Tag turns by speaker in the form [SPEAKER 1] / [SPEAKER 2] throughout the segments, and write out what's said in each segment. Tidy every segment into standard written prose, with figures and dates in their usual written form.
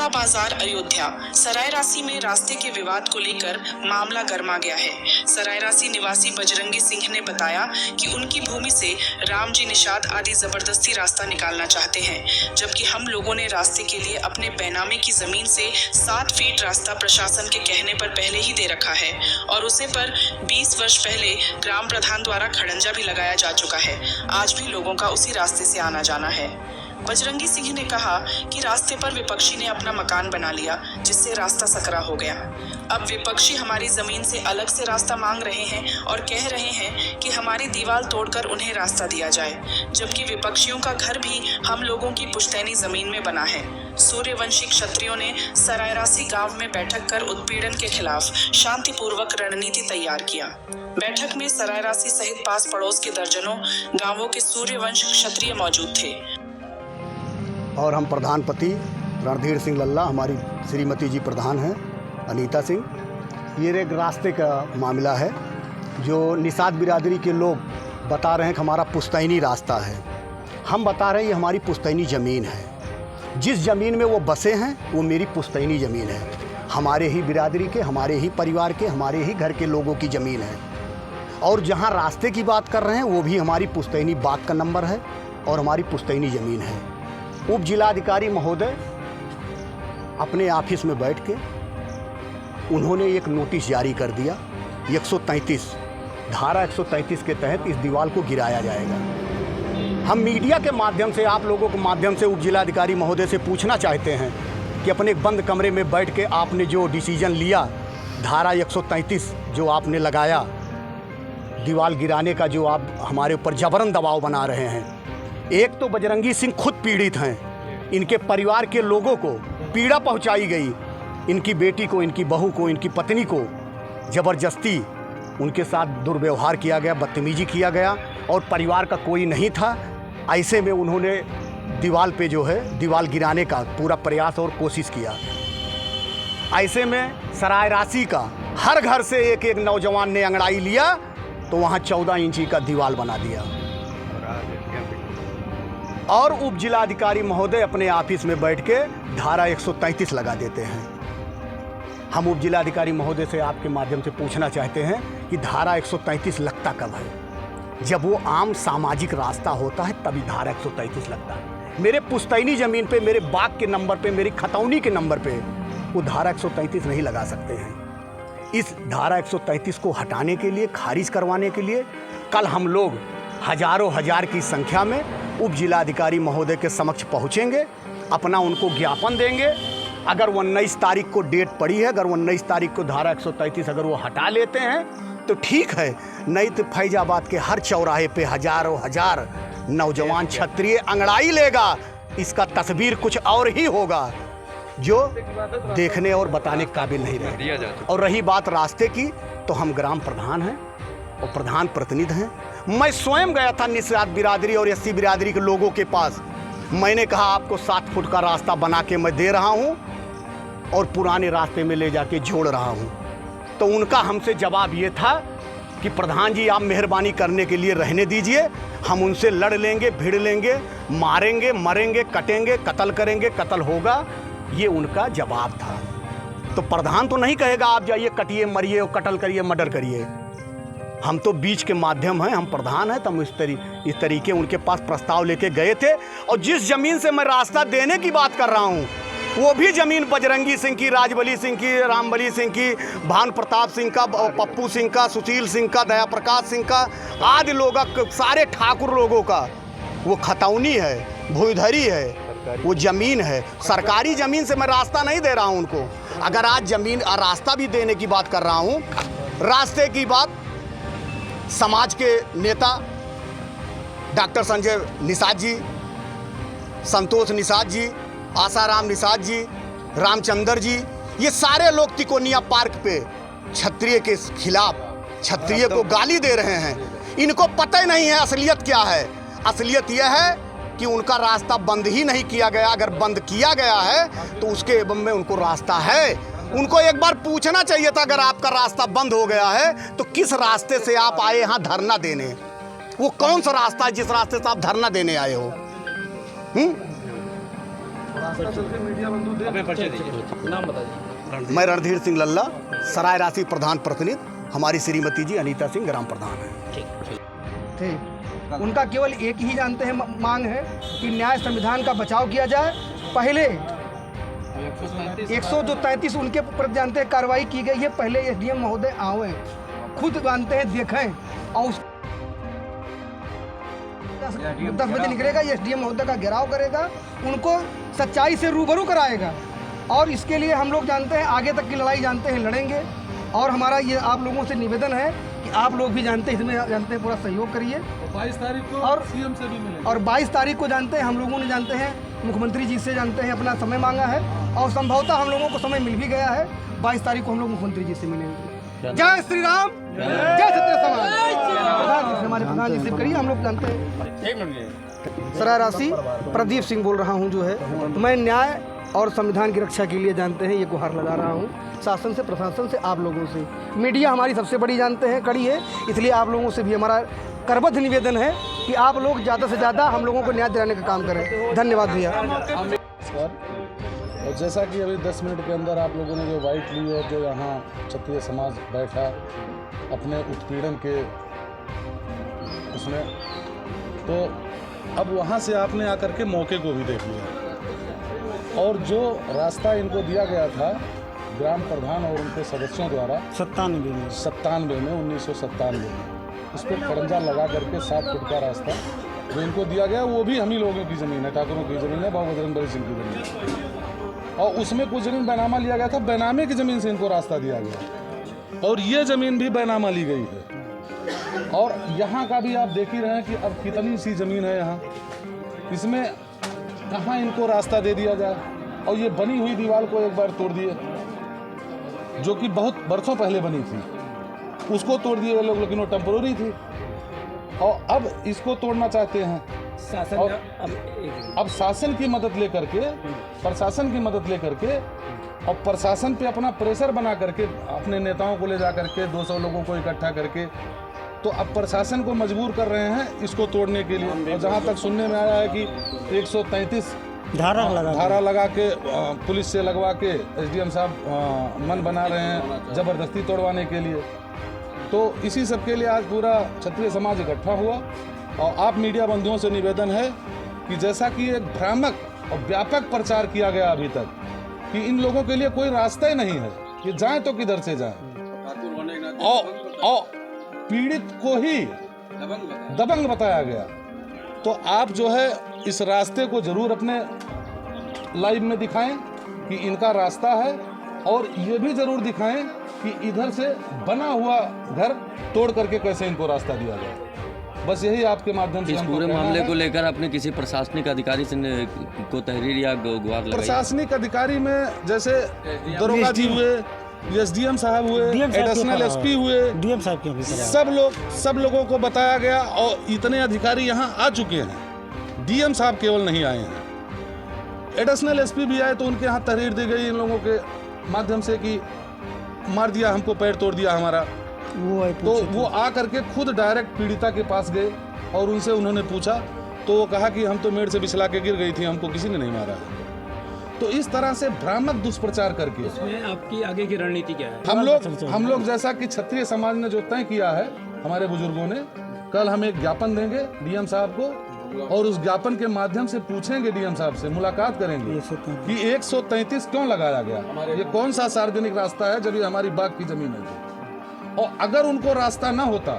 [SPEAKER 1] का बाजार अयोध्या। सरायरासी में रास्ते के विवाद को लेकर मामला गर्मा गया है। सरायरासी निवासी बजरंगी सिंह ने बताया कि उनकी भूमि से राम जी निषाद आदि जबरदस्ती रास्ता निकालना चाहते हैं, जबकि हम लोगों ने रास्ते के लिए अपने बैनामे की जमीन से 7 फीट रास्ता प्रशासन के कहने पर पहले ही दे रखा है और उसे पर 20 वर्ष पहले ग्राम प्रधान द्वारा खड़ंजा भी लगाया जा चुका है। आज भी लोगों का उसी रास्ते से आना जाना है। बजरंगी सिंह ने कहा कि रास्ते पर विपक्षी ने अपना मकान बना लिया, जिससे रास्ता सकरा हो गया। अब विपक्षी हमारी जमीन से अलग से रास्ता मांग रहे हैं और कह रहे हैं कि हमारी दीवार तोड़कर उन्हें रास्ता दिया जाए, जबकि विपक्षियों का घर भी हम लोगों की पुश्तैनी जमीन में बना है। सूर्यवंशी क्षत्रियों ने सरायरासी गांव में बैठक कर उत्पीड़न के खिलाफ शांतिपूर्वक रणनीति तैयार किया। बैठक में सरायरासी सहित पास पड़ोस के दर्जनों गांवों के सूर्यवंश क्षत्रिय मौजूद थे।
[SPEAKER 2] और हम प्रधानपति रणधीर सिंह लल्ला, हमारी श्रीमती जी प्रधान हैं अनीता सिंह। ये एक रास्ते का मामला है जो निषाद बिरादरी के लोग बता रहे हैं कि हमारा पुश्तैनी रास्ता है। हम बता रहे हैं ये हमारी पुश्तैनी ज़मीन है। जिस ज़मीन में वो बसे हैं वो मेरी पुश्तैनी ज़मीन है। हमारे ही बिरादरी के, हमारे ही परिवार के, हमारे ही घर के लोगों की ज़मीन है। और जहाँ रास्ते की बात कर रहे हैं वो भी हमारी पुश्तैनी बाग का नंबर है और हमारी पुश्तैनी ज़मीन है। उप जिलाधिकारी महोदय अपने ऑफिस में बैठ के उन्होंने एक नोटिस जारी कर दिया। 133 धारा 133 के तहत इस दीवार को गिराया जाएगा। हम मीडिया के माध्यम से, आप लोगों के माध्यम से उप जिलाधिकारी महोदय से पूछना चाहते हैं कि अपने एक बंद कमरे में बैठ के आपने जो डिसीजन लिया, धारा 133 जो आपने लगाया, दीवार गिराने का, जो आप हमारे ऊपर जबरन दबाव बना रहे हैं। एक तो बजरंगी सिंह खुद पीड़ित हैं, इनके परिवार के लोगों को पीड़ा पहुंचाई गई, इनकी बेटी को, इनकी बहू को, इनकी पत्नी को ज़बरदस्ती उनके साथ दुर्व्यवहार किया गया, बदतमीजी किया गया और परिवार का कोई नहीं था। ऐसे में उन्होंने दीवार पे जो है दीवार गिराने का पूरा प्रयास और कोशिश किया। ऐसे में सरायरासी का हर घर से एक एक नौजवान ने अंगड़ाई लिया तो वहाँ 14 इंची का दीवार बना दिया। और उप जिलाधिकारी महोदय अपने ऑफिस में बैठ के धारा 133 लगा देते हैं। हम उप जिलाधिकारी महोदय से आपके माध्यम से पूछना चाहते हैं कि धारा 133 लगता कब है? जब वो आम सामाजिक रास्ता होता है तभी धारा 133 लगता है। मेरे पुश्तैनी ज़मीन पे, मेरे बाग के नंबर पे, मेरी खतौनी के नंबर पे वो धारा 133 नहीं लगा सकते हैं। इस धारा 133 को हटाने के लिए, खारिज करवाने के लिए कल हम लोग हजारों हजार की संख्या में उप जिलाधिकारी महोदय के समक्ष पहुंचेंगे, अपना उनको ज्ञापन देंगे। अगर 19 तारीख को डेट पड़ी है, अगर 19 तारीख को धारा 133 अगर वो हटा लेते हैं तो ठीक है, नहीं तो फैजाबाद के हर चौराहे पे हजारों हजार नौजवान क्षत्रिय अंगड़ाई लेगा। इसका तस्वीर कुछ और ही होगा जो देखने और बताने के काबिल नहीं रहेगा। और रही बात रास्ते की, तो हम ग्राम प्रधान हैं और प्रधान प्रतिनिधि हैं। मैं स्वयं गया था निषाद बिरादरी और एससी बिरादरी के लोगों के पास। मैंने कहा आपको 7 फुट का रास्ता बना के मैं दे रहा हूं और पुराने रास्ते में ले जाके जोड़ रहा हूं। तो उनका हमसे जवाब ये था कि प्रधान जी आप मेहरबानी करने के लिए रहने दीजिए, हम उनसे लड़ लेंगे, भिड़ लेंगे, मारेंगे, मरेंगे, कटेंगे, कत्ल करेंगे, कत्ल होगा। ये उनका जवाब था। तो प्रधान तो नहीं कहेगा आप जाइए कटिए, मरिए, कत्ल करिए, मर्डर करिए। हम तो बीच के माध्यम हैं, हम प्रधान हैं। तो हम इस तरीके उनके पास प्रस्ताव लेके गए थे। और जिस ज़मीन से मैं रास्ता देने की बात कर रहा हूँ वो भी ज़मीन बजरंगी सिंह की, राजबली सिंह की, रामबली सिंह की, भानु प्रताप सिंह का, पप्पू सिंह का, सुशील सिंह का, दया प्रकाश सिंह का, आदि लोग, सारे ठाकुर लोगों का वो खतौनी है, भूधरी है, वो ज़मीन है। सरकारी ज़मीन से मैं रास्ता नहीं दे रहा हूँ उनको। अगर आज ज़मीन और रास्ता भी देने की बात कर रहा हूँ, रास्ते की बात समाज के नेता डॉक्टर संजय निषाद जी, संतोष निषाद जी, आसाराम निषाद जी, रामचंद्र जी, ये सारे लोग तिकोनिया पार्क पे क्षत्रिय के खिलाफ, क्षत्रिय को गाली दे रहे हैं। इनको पता ही नहीं है असलियत क्या है। असलियत यह है कि उनका रास्ता बंद ही नहीं किया गया। अगर बंद किया गया है तो उसके एवं में उनको रास्ता है। उनको एक बार पूछना चाहिए था, अगर आपका रास्ता बंद हो गया है तो किस रास्ते से आप आए यहाँ धरना देने? वो कौन सा रास्ता है जिस रास्ते से आप धरना देने आए हो?
[SPEAKER 3] नाम बताइए।
[SPEAKER 2] मैं रणधीर सिंह लल्ला, सराय राशि प्रधान प्रतिनिधि। हमारी श्रीमती जी अनीता सिंह ग्राम प्रधान है।
[SPEAKER 4] थे उनका केवल एक ही जानते हैं मांग है कि न्याय संविधान का बचाव किया जाए। पहले 133 उनके प्रति जानते हैं कार्रवाई की गई है। पहले एसडीएम महोदय आए, खुद जानते हैं, देखें और 10 बजे निकलेगा, एसडीएम महोदय का घेराव करेगा, उनको सच्चाई से रूबरू कराएगा। और इसके लिए हम लोग जानते हैं आगे तक की लड़ाई जानते हैं लड़ेंगे। और हमारा ये आप लोगों से निवेदन है कि आप लोग भी जानते हैं, इसमें जानते हैं पूरा सहयोग करिए।
[SPEAKER 3] 22 तारीख को
[SPEAKER 4] और
[SPEAKER 3] सीएम से भी मिलेंगे।
[SPEAKER 4] और 22 तारीख को जानते हैं हम लोगों ने जानते हैं मुख्यमंत्री जी से जानते हैं अपना समय मांगा है और संभवतः हम लोगों को समय मिल भी गया है। 22 तारीख को हम लोग मुख्यमंत्री जी से मिलेंगे। जय श्री राम, जय क्षत्रिय समाज। हमारे प्रधान जी से करिए, हम लोग जानते हैं। सराय राशि प्रदीप सिंह बोल रहा हूँ। जो है मैं न्याय और संविधान की रक्षा के लिए जानते हैं ये गुहार लगा रहा हूँ शासन से, प्रशासन से, आप लोगों से। मीडिया हमारी सबसे बड़ी जानते हैं कड़ी है, इसलिए आप लोगों से भी हमारा करबद्ध निवेदन है कि आप लोग ज़्यादा से ज़्यादा हम लोगों को न्याय दिलाने का काम करें। धन्यवाद भैया।
[SPEAKER 3] और जैसा कि अभी 10 मिनट के अंदर आप लोगों ने जो बाइट ली और जो यहाँ क्षत्रिय समाज बैठा अपने उत्पीड़न के उसमें, तो अब वहाँ से आपने आकर के मौके को भी देख लिया। और जो रास्ता इनको दिया गया था ग्राम प्रधान और उनके सदस्यों द्वारा 97 में 1997 में उस पर खड़ंजा लगा करके 7 फुट का रास्ता जो इनको दिया गया, वो भी हम ही लोगों की ज़मीन है, ठाकुरों की ज़मीन है, बाबू बजरंग सिंह की ज़मीन है। और उसमें कुछ ज़मीन बैनामा लिया गया था, बैनामे की ज़मीन से इनको रास्ता दिया गया और ये ज़मीन भी बैनामा ली गई है। और यहाँ का भी आप देख ही रहे हैं कि अब कितनी सी ज़मीन है यहाँ, इसमें कहाँ इनको रास्ता दे दिया जाए। और ये बनी हुई दीवार को एक बार तोड़ दिए, जो कि बहुत बरसों पहले बनी थी, उसको तोड़ दिए लोग, लेकिन वो टेम्पोररी थी। और अब इसको तोड़ना चाहते हैं। और अब शासन की मदद लेकर के, प्रशासन की मदद लेकर के, और प्रशासन पे अपना प्रेशर बना करके अपने नेताओं को ले जा करके 200 लोगों को इकट्ठा करके, तो अब प्रशासन को मजबूर कर रहे हैं इसको तोड़ने के लिए। और जहाँ तक सुनने में आया है कि 133 धारा लगा के पुलिस से लगवा के एसडीएम साहब मन बना रहे हैं ज़बरदस्ती तोड़वाने के लिए। तो इसी सब के लिए आज पूरा क्षत्रिय समाज इकट्ठा हुआ। और आप मीडिया बंधुओं से निवेदन है कि जैसा कि एक भ्रामक और व्यापक प्रचार किया गया अभी तक कि इन लोगों के लिए कोई रास्ता ही नहीं है कि जाएं तो किधर से जाएं, और पीड़ित को ही दबंग बताया गया। तो आप जो है इस रास्ते को जरूर अपने लाइव में दिखाएं कि इनका रास्ता है, और ये भी जरूर दिखाएं कि इधर से बना हुआ घर तोड़ करके कैसे इनको रास्ता दिया जाए। बस यही आपके माध्यम से
[SPEAKER 5] इस पूरे मामले को लेकर आपने किसी प्रशासनिक अधिकारी से को तहरीर या गुहार लगाई?
[SPEAKER 3] प्रशासनिक अधिकारी में जैसे दरोगा जी हुए, एसडीएम साहब हुए, एडिशनल एसपी हुए, डीएम साहब के सब लोगों को बताया गया। और इतने अधिकारी यहाँ आ चुके हैं, डीएम साहब केवल नहीं आए हैं, एडिशनल एसपी भी आए, तो उनके यहाँ तहरीर दी गई इन लोगों के माध्यम से कि मार दिया हमको, पैर तोड़ दिया हमारा। तो वो आ करके खुद डायरेक्ट पीड़िता के पास गए और उनसे उन्होंने पूछा, तो वो कहा कि हम तो मेड़ से फिसला के गिर गई थी, हमको किसी ने नहीं मारा। तो इस तरह से भ्रामक दुष्प्रचार करके
[SPEAKER 6] इसमें आपकी आगे की रणनीति क्या है?
[SPEAKER 3] हम लोग जैसा कि क्षत्रिय समाज ने जो तय किया है हमारे बुजुर्गों ने, कल हम एक ज्ञापन देंगे डीएम साहब को, और उस ज्ञापन के माध्यम से पूछेंगे डीएम साहब से, मुलाकात करेंगे कि 133 क्यों लगाया गया, ये कौन सा सार्वजनिक रास्ता है जब ये हमारी बाग की जमीन है। और अगर उनको रास्ता ना होता,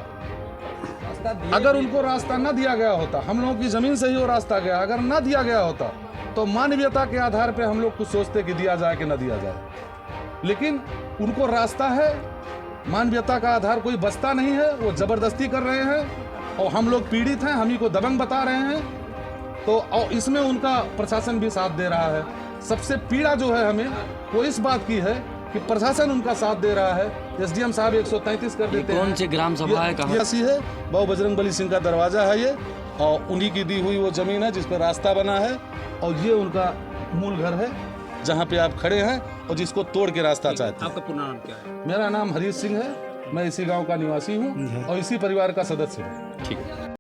[SPEAKER 3] अगर उनको रास्ता ना दिया गया होता, हम लोगों की जमीन से ही वो रास्ता गया, अगर ना दिया गया होता तो मानवीयता के आधार पे हम लोग कुछ सोचते कि दिया जाए कि ना दिया जाए। लेकिन उनको रास्ता है, मानवीयता का आधार कोई बचता नहीं है, वो जबरदस्ती कर रहे हैं और हम लोग पीड़ित हैं, हम ही को दबंग बता रहे हैं। तो और इसमें उनका प्रशासन भी साथ दे रहा है। सबसे पीड़ा जो है हमें वो इस बात की है कि प्रशासन उनका साथ दे रहा है। एसडीएम साहब 133 कर देते हैं।
[SPEAKER 5] कौन सी ग्राम सभा है, कहाँ
[SPEAKER 3] है? बाबू बजरंग सिंह का दरवाजा है ये, और उन्हीं की दी हुई वो जमीन है जिस पर रास्ता बना है, और ये उनका मूल घर है जहाँ पे आप खड़े हैं और जिसको तोड़ के रास्ता चाहते हैं।
[SPEAKER 6] आपका पूरा नाम क्या है?
[SPEAKER 3] मेरा नाम हरीश सिंह है, मैं इसी गांव का निवासी हूँ और इसी परिवार का सदस्य हूँ।
[SPEAKER 5] ठीक है।